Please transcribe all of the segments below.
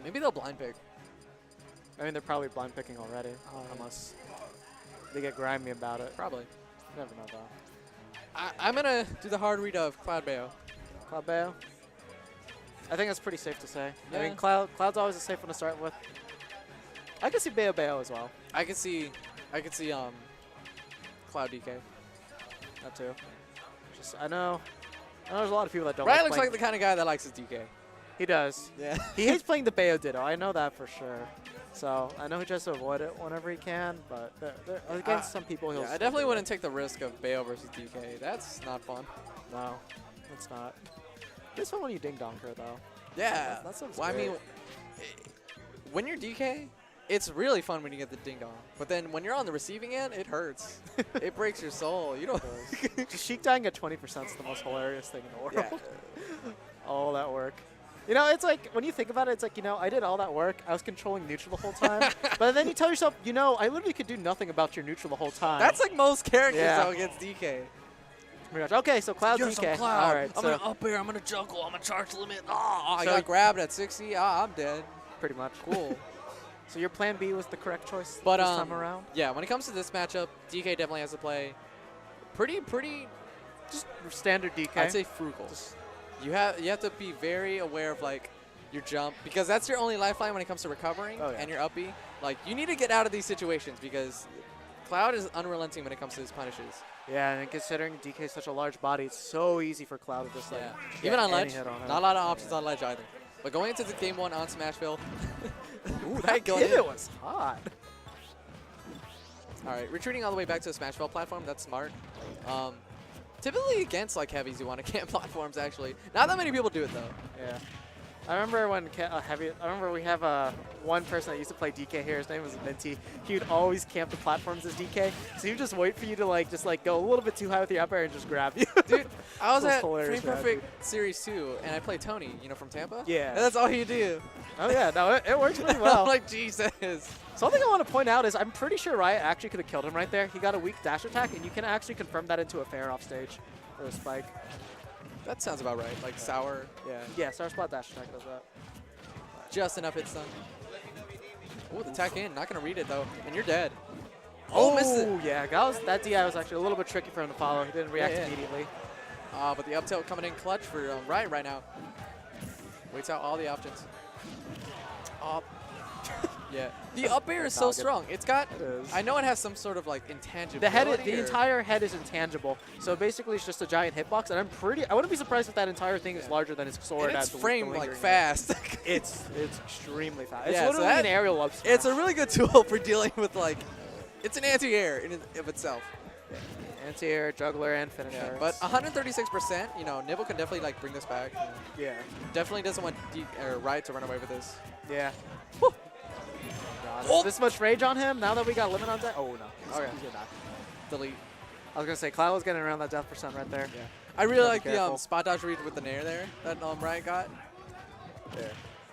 Maybe they'll blind pick. I mean, they're probably blind picking already, unless they get grimy about it. Probably. You never know, though. I'm going to do the hard read of Cloud Bayo. Cloud Bayo? I think that's pretty safe to say. Yeah. I mean, Cloud's always a safe one to start with. I can see Bayo Bayo as well. I could see Cloud DK. That too. Just I know there's a lot of people that don't. Riot like looks playing. like the kind of guy that likes his DK. He does. Yeah. He hates playing the Bayo Ditto. I know that for sure. So I know he tries to avoid it whenever he can, but against some people he'll. Yeah, I definitely wouldn't take the risk of Bayo versus DK. That's not fun. No, it's not. It's fun when you ding dong her though. Yeah. That's well, I mean, when you're DK, it's really fun when you get the ding dong. But then when you're on the receiving end, it hurts. It breaks your soul. You don't. Just Sheik dying at 20% is the most hilarious thing in the world. Yeah. All that work. You know, it's like, when you think about it, it's like, you know, I did all that work. I was controlling neutral the whole time. But then you tell yourself, you know, I literally could do nothing about your neutral the whole time. That's like most characters though against DK. Okay, so Cloud's DK. Cloud. All right, I'm so going to up air. I'm going to juggle. I'm going to charge limit. Oh, I got grabbed at 60. I'm dead. pretty much. Cool. So your plan B was the correct choice But, this time around? Yeah, when it comes to this matchup, DK definitely has to play pretty Just standard DK. I'd say frugal. You have to be very aware of like your jump, because that's your only lifeline when it comes to recovering and your uppy. Like, you need to get out of these situations because Cloud is unrelenting when it comes to his punishes. Yeah, and considering DK is such a large body, it's so easy for Cloud to just like even on ledge, hit on him. not a lot of options on ledge either. But going into the game 1 on Smashville, Ooh, that pivot was hot. All right, retreating all the way back to the Smashville platform, that's smart. Typically against like heavies, you want to camp platforms actually. Not that many people do it though. Yeah. I remember when I remember we have one person that used to play DK here. His name was Minty. He would always camp the platforms as DK. So he would just wait for you to just go a little bit too high with your up air and just grab you. Dude, I was at hilarious Frame Perfect Series 2, and I played Tony, you know, from Tampa. Yeah. And that's all he do. Oh yeah, no, it works really well. I'm like, Jesus. Something I want to point out is I'm pretty sure Riot actually could have killed him right there. He got a weak dash attack, and you can actually confirm that into a fair off stage or a spike. That sounds about right. Like sour, yeah. Yeah, sour spot dash attack does that. Just enough hit stun. Oh, the attack in. Not going to read it, though. And you're dead. Oh, missed it. Yeah. That DI was actually a little bit tricky for him to follow. He didn't react immediately. But the up tilt coming in clutch for Riot right now. Waits out all the options. Yeah. The up air is so strong. It's got, I know it has some sort of like intangible. The entire head is intangible. So basically it's just a giant hitbox, and I wouldn't be surprised if that entire thing is larger than his sword. And it's framed like fast. It's extremely fast. Yeah, it's literally an aerial up smash. It's a really good tool for dealing with like, it's an anti-air in of itself. Yeah. Anti-air, juggler, and finisher. Yeah, but 136%, you know, Nibble can definitely like bring this back. Yeah. Definitely doesn't want Riot to run away with this. Yeah. Woo. God, this much rage on him now that we got limit on deck. Oh no. Okay. He's gonna die. Delete. I was gonna say Cloud was getting around that death percent right there. Yeah. I really like the spot dodge read with the nair there that Riot got. Yeah.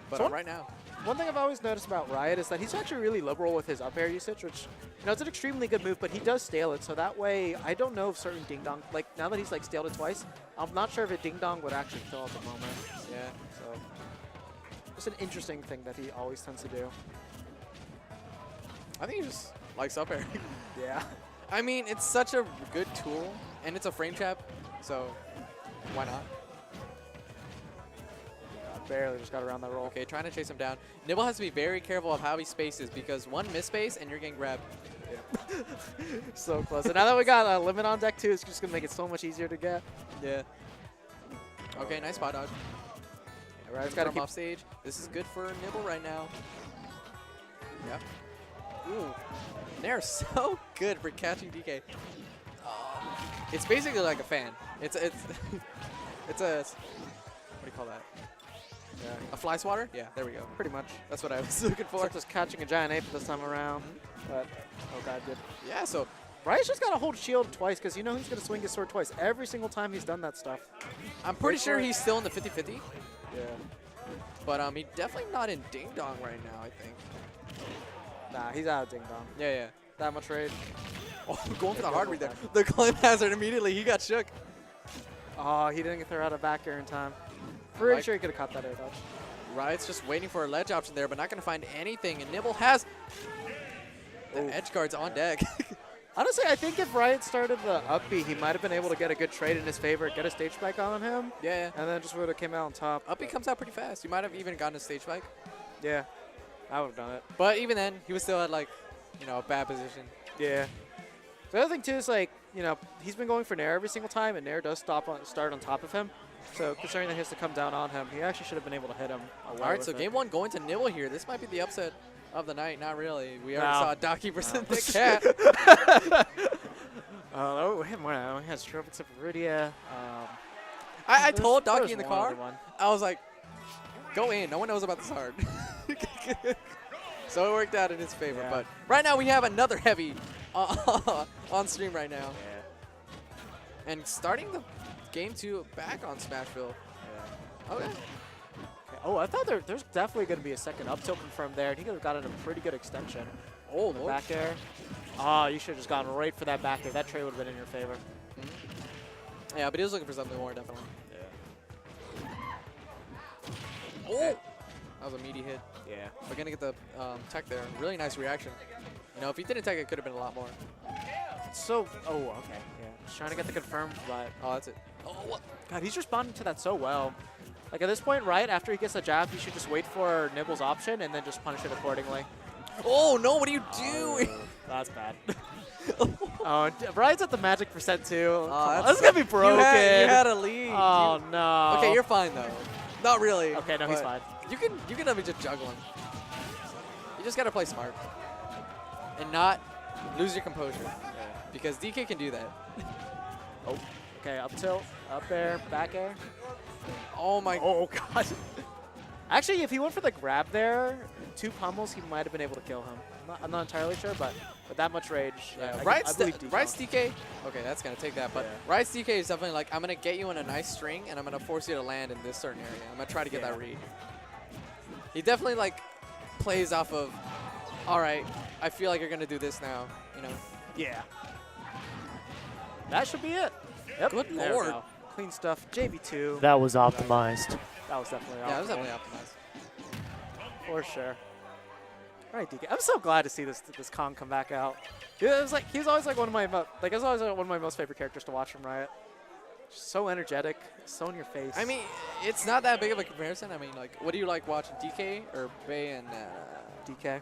But So right now. One thing I've always noticed about Riot is that he's actually really liberal with his up air usage, which, you know, it's an extremely good move, but he does stale it. So that way, I don't know if certain ding dong, like now that he's like staled it twice, I'm not sure if a ding dong would actually kill at the moment. Yeah. So it's an interesting thing that he always tends to do. I think he just likes up air. Yeah. I mean, it's such a good tool, and it's a frame trap, so why not? Barely just got around that roll. Okay, trying to chase him down. Nibble has to be very careful of how he spaces, because one misspace and you're getting grabbed. Yeah. So close. And now that we got a limit on deck too, it's just gonna make it so much easier to get. Yeah. Okay, nice spot dodge. Yeah, Riot's got to keep off stage. This is good for Nibble right now. Yeah. Ooh, Nair's so good for catching DK. It's basically like a fan. It's a what do you call that? Yeah. A fly swatter? Yeah, there we go. Pretty much. That's what I was looking for. Except just catching a giant ape this time around. But oh god, good. Yeah, so Riot's just got to hold shield twice because you know he's going to swing his sword twice every single time he's done that stuff. I'm pretty sure he's still in the 50-50. Yeah. But he's definitely not in Ding Dong right now, I think. Nah, he's out of Ding Dong. Yeah, yeah. That much rage. Oh, going for the hard read there. The climb hazard immediately. He got shook. Oh, he didn't throw out a back air in time. Pretty sure he could have caught that air dodge. Riot's just waiting for a ledge option there, but not going to find anything. And Nibble has the edge guards on deck. Honestly, I think if Riot started the up B, he might have been able to get a good trade in his favor, get a stage spike on him. Yeah. And then just would have came out on top. Up B comes out pretty fast. You might have even gotten a stage spike. Yeah, I would have done it. But even then, he was still at, like, you know, a bad position. Yeah. The other thing, too, is, like, you know, he's been going for Nair every single time, and Nair does start on top of him. So considering that he has to come down on him, he actually should have been able to hit him. All right, so game 1 going to Nibble here. This might be the upset of the night. Not really. We already saw Docky versus the cat. Oh, we had Stropics of Viridia. I told Docky in the car, I was like, go in. No one knows about this hard. So it worked out in his favor. Yeah. But right now we have another heavy on stream right now. Yeah. And starting the game 2 back on Smashville. Yeah. Okay. Oh, I thought there's definitely going to be a second up tilt confirmed there, and he could have gotten a pretty good extension. Oh, Lord. Back air. Oh, you should have just gone right for that back air. That trade would have been in your favor. Yeah, but he was looking for something more, definitely. Yeah. Oh! That was a meaty hit. Yeah. We're going to get the tech there. Really nice reaction. You know, if he didn't tech, it could have been a lot more. So, oh, okay. Yeah. Just trying to get the confirmed, but. Oh, that's it. Oh, what? God, he's responding to that so well. Like, at this point, Riot, after he gets the jab, he should just wait for Nibble's option and then just punish it accordingly. Oh, no, what are you doing? That's bad. Oh, Riot's at the magic percent, too. Oh, This is going to be broken. You had a lead. Oh, no. Okay, you're fine, though. Not really. Okay, no, he's fine. You can be just juggling. You just got to play smart. And not lose your composure. Yeah. Because DK can do that. Oh, okay, up tilt, up air, back air. Oh, my. Oh, God. Actually, if he went for the grab there, 2 pummels, he might have been able to kill him. I'm not entirely sure, but with that much rage, Yeah, I Riot's believe DK. DK. Okay, that's going to take that. But Yeah. Riot's DK is definitely like, I'm going to get you in a nice string, and I'm going to force you to land in this certain area. I'm going to try to get that read. He definitely, like, plays off of, all right, I feel like you're going to do this now, you know? Yeah. That should be it. Yep. Good There we lord. go. Clean stuff. JV2. That was optimized. That was definitely Yeah, it was optimal. definitely optimized. For sure. All right, DK. I'm so glad to see this Kong come back out. Yeah, it was like he was always like one of my most favorite characters to watch from Riot. Just so energetic, so in your face. I mean, it's not that big of a comparison. I mean, like, what do you like watching, DK or Bayonetta? DK.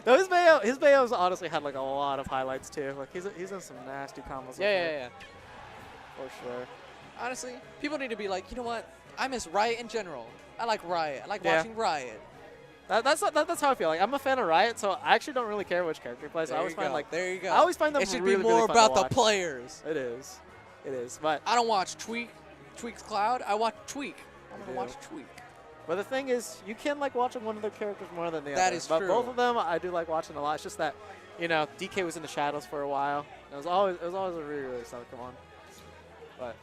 No, his Bayo's honestly had like a lot of highlights too. Like he's in some nasty combos. Yeah. For sure. Honestly, people need to be like, you know what? I miss Riot in general. I like Riot. I like Yeah. watching Riot. That's how I feel. Like I'm a fan of Riot, so I actually don't really care which character he plays. I always find like there you go. I always find them it should really, be more really fun to about the watch. players. It is. It is. But I don't watch Tweak's Cloud. I watch Tweak. I'm gonna watch Tweak. But the thing is, you can like watching one of their characters more than the other. That is but true. both of them, I do like watching a lot. It's just that, you know, DK was in the shadows for a while. It was always a really solid come on. But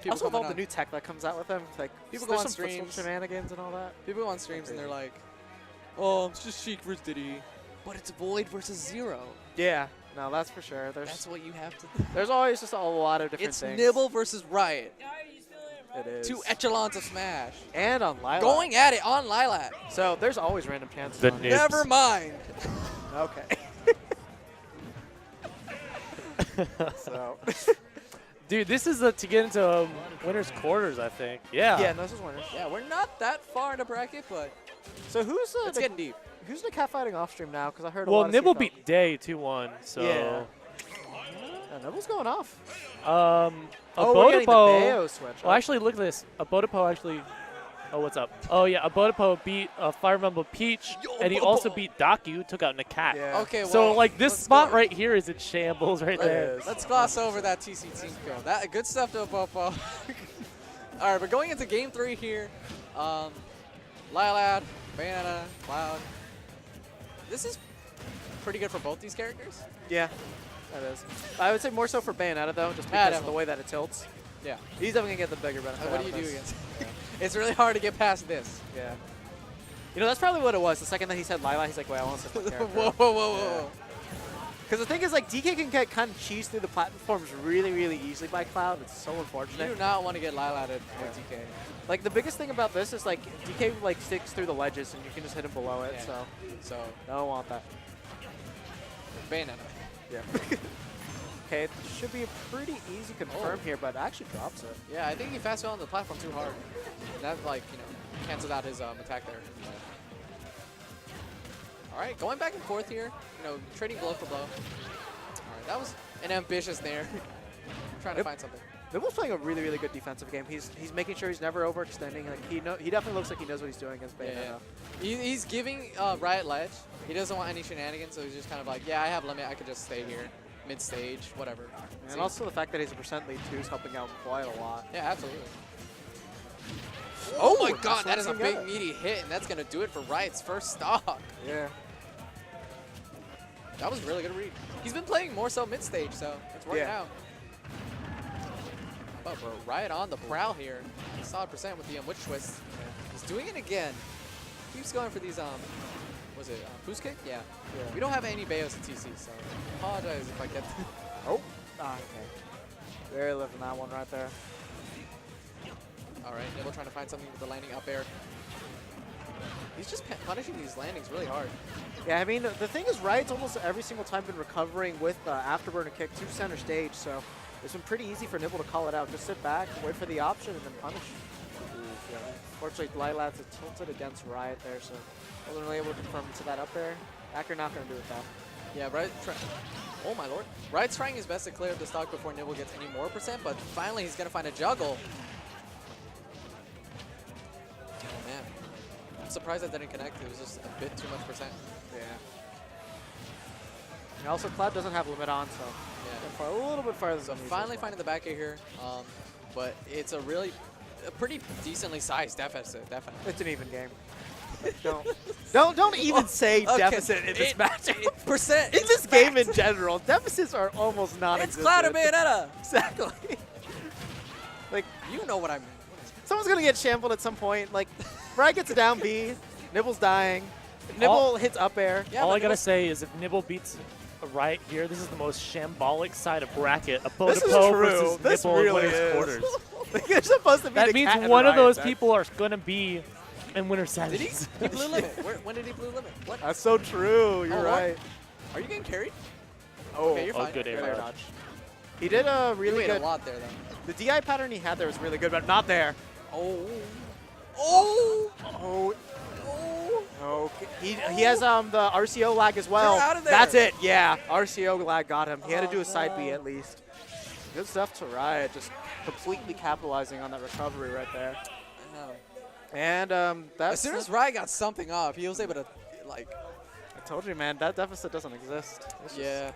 People also with all coming the on- new tech that comes out with them, like People there's go on some footstool streams. shenanigans and all that. People go on streams and they're like, oh, it's just Sheik versus Diddy. But it's Void versus Zero. Yeah, no, that's for sure. That's what you have to There's always just a lot of different It's things. Nibble versus Riot. It is. 2 echelons of Smash. And on Lilac. Going at it on Lilac. So there's always random chances. The on it. Nibs. Never mind. Okay. So. Dude, this is to get into winner's quarters, I think. Yeah. Yeah, no, this is winners. Yeah, we're not that far in the bracket, but So who's it's getting deep. who's the cat fighting off stream now? Because I heard a Well, lot of Nibble CFL. beat Day 2-1, so. Yeah. Nibble's going off. A We're getting the Bodopo. Bayo switch. Well, actually, look at this. A Bodopo actually. Oh, what's up? Oh, yeah. A Bodopo beat Fire Emblem Peach, and he also beat Daki, who took out Nakat. Yeah. Okay, well, So, like, this let's spot go. right here is in shambles right there. is. Let's gloss over that TC team kill. That good stuff to Popo. All right, we're going into game 3 here. Lilac, Bayonetta, Cloud. This is pretty good for both these characters. Yeah, that is. I would say more so for Bayonetta, though, just Yeah, because of the definitely. way that it tilts. Yeah. He's definitely going to get the bigger benefit. What out do you of do this. against? It's really hard to get past this. Yeah. You know, that's probably what it was. The second that he said Lilac, he's like, wait, I want to switch my character. Whoa. Because the thing is, like, DK can get kind of cheesed through the platforms really, really easily by Cloud. It's so You unfortunate. do not want to get Lilatted with DK. Like, the biggest thing about this is, like, DK, like, sticks through the ledges, and you can just hit him below it, Yeah. so So, don't want that. Bayonetta. Yeah. Okay, it should be a pretty easy confirm here, but actually drops it. Yeah, I think he fast fell on the platform too hard. That, like, you know, cancels out his attack there. All right, going back and forth here. You know, trading blow for blow. All right, that was an ambitious nair. Trying to find something. Nibble's playing a really, really good defensive game. He's making sure he's never overextending. Like he definitely looks like he knows what he's doing against Bayonetta. Yeah. He's giving Riot ledge. He doesn't want any shenanigans, so he's just kind of like, yeah, I have limit. I could just stay here, mid stage, whatever. And also the fact that he's a percent lead too is helping out quite a lot. Yeah, absolutely. Oh my that's God, that is a what big he got. meaty hit, and that's gonna do it for Riot's first stock. Yeah. That was a really good read. He's been playing more so mid stage, so it's working out. But bro, Riot on the prowl here. Solid percent with the witch twist. He's doing it again. Keeps going for these was it boost kick? Yeah. We don't have any Bayos at TC, so I apologize if I get. Oh. Okay. Very living that one right there. All right, Nibble trying to find something with the landing up air. He's just punishing these landings really hard. Yeah, I mean, the thing is, Riot's almost every single time been recovering with afterburner kick to center stage, so it's been pretty easy for Nibble to call it out. Just sit back, wait for the option, and then punish. Yeah. Fortunately, Lilat's tilted against Riot there, so wasn't really able to confirm into that up air. Acker not going to do it though. Yeah, Riot. Oh my lord. Riot's trying his best to clear up the stock before Nibble gets any more percent, but finally he's going to find a juggle. Oh man. I'm surprised that didn't connect. It was just a bit too much percent. Yeah. And also, Cloud doesn't have limit on, so Yeah. a little bit farther So than finally finding the back air here, but it's a pretty decently sized deficit, definitely. It's an even game. Don't even say Okay, deficit in this match. Percent In this game in general, deficits are almost It's non-existent. Cloud and Bayonetta. Exactly. Like, You know what I mean. someone's gonna get shambled at some point. Like, Riot gets a down B, Nibble's dying. If Nibble hits up air. Yeah, All but I gotta Nibble's- say is if Nibble beats Riot here, this is the most shambolic side of bracket. A This is Bodepo true. versus This Nibble in really winners is. quarters. Like, you're supposed to be That the means cat in one of Riot those deck. people are gonna be in winner Did he? strategies. He blue limit. When did he blue limit? What? That's so true. You're Oh, what? right. Are you getting carried? Oh, Okay, you're fine. good air fair dodge. dodge. He did a You really ate a good. lot there, though. The DI pattern he had there was really good, but not there. Oh. Oh. Oh. Oh. Okay. He has the RCO lag as well. You're out of there. That's it. Yeah, RCO lag got him. He had to do a side B at least. Good stuff to Riot, just completely capitalizing on that recovery right there. And that's As soon as Riot got something off, he was able to, like, I told you, man, that deficit doesn't exist. It's just- yeah.